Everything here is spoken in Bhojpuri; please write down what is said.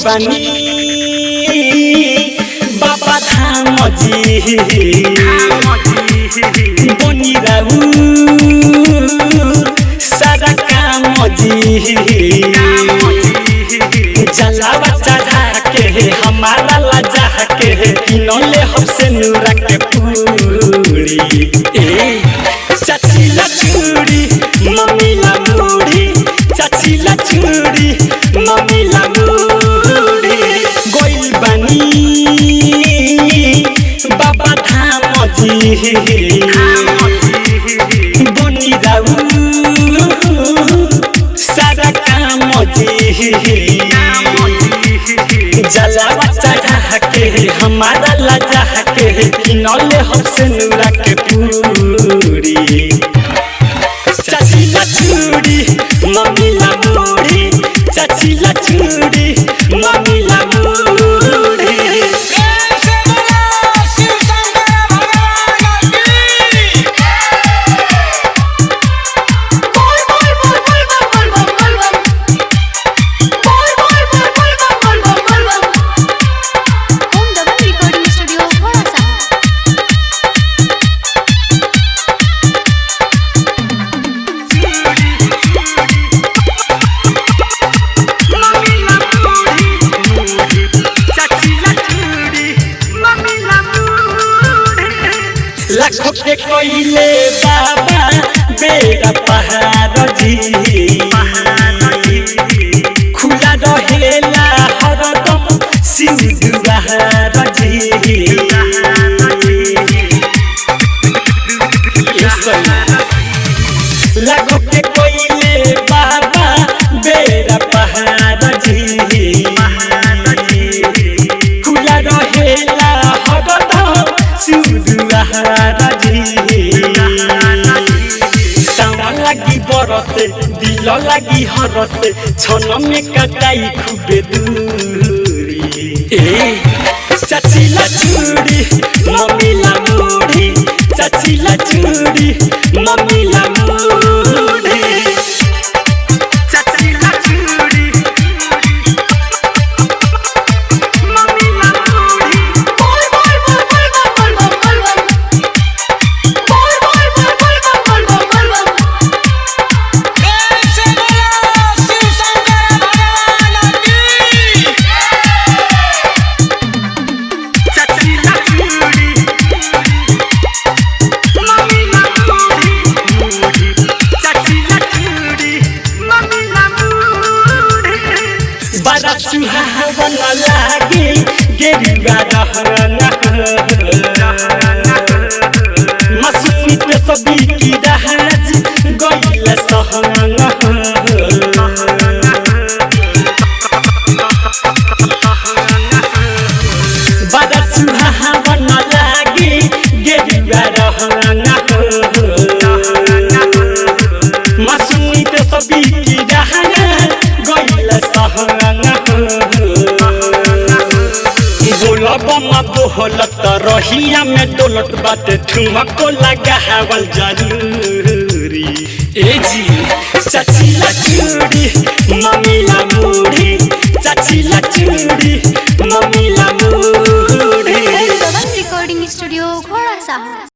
बानी बाबा धाम जी बनी रहू सारा काम जी जलावा चढ़ा के हमारा लजा के किनले हमसे नूरा के पूरी चाची लचूड़ी मम्मी लमूड़ी चाची लचूड़ी मम्मी लमूड़ी गोइल बानी बाबा धाम जी बनी रहू सारा काम जी जलावा चढ़ा के हमारा लजा के किनले हमसे नूरा के पूरी चाची लचूड़ी मम्मी लमूड़ी चाची लचूड़ी मम्मी लमूड़ी लाखों के कोइले बाबा बेड़ा पहाड़ जी खुला रहेला हरदम शिव दुआर जी लाखों के कोइले बाबा बेड़ा पहाड़ जी खुला रहेला हरदम शिव दुआर लगी बरसे दिल लगी हरसे छन में कटाई खूबे दूरी चाची लचूड़ी मम्मी लमूड़ी चाची लचूड़ी मम्मी लमूड़ी चाची लचूड़ी मम्मी लमूड़ी बड़ा सुहावन लागे गेरुआ रहना मसूनी पे सभी की दहाज गइल सहना बड़ा सुहावन लागे गेरुआ रहना मसूनी पे सभी की दहाज गइल सहना बमा बोहलत रहिया में डोलत बाटे ठुमको लगावल जरूरी ए जी चाची लचूड़ी मम्मी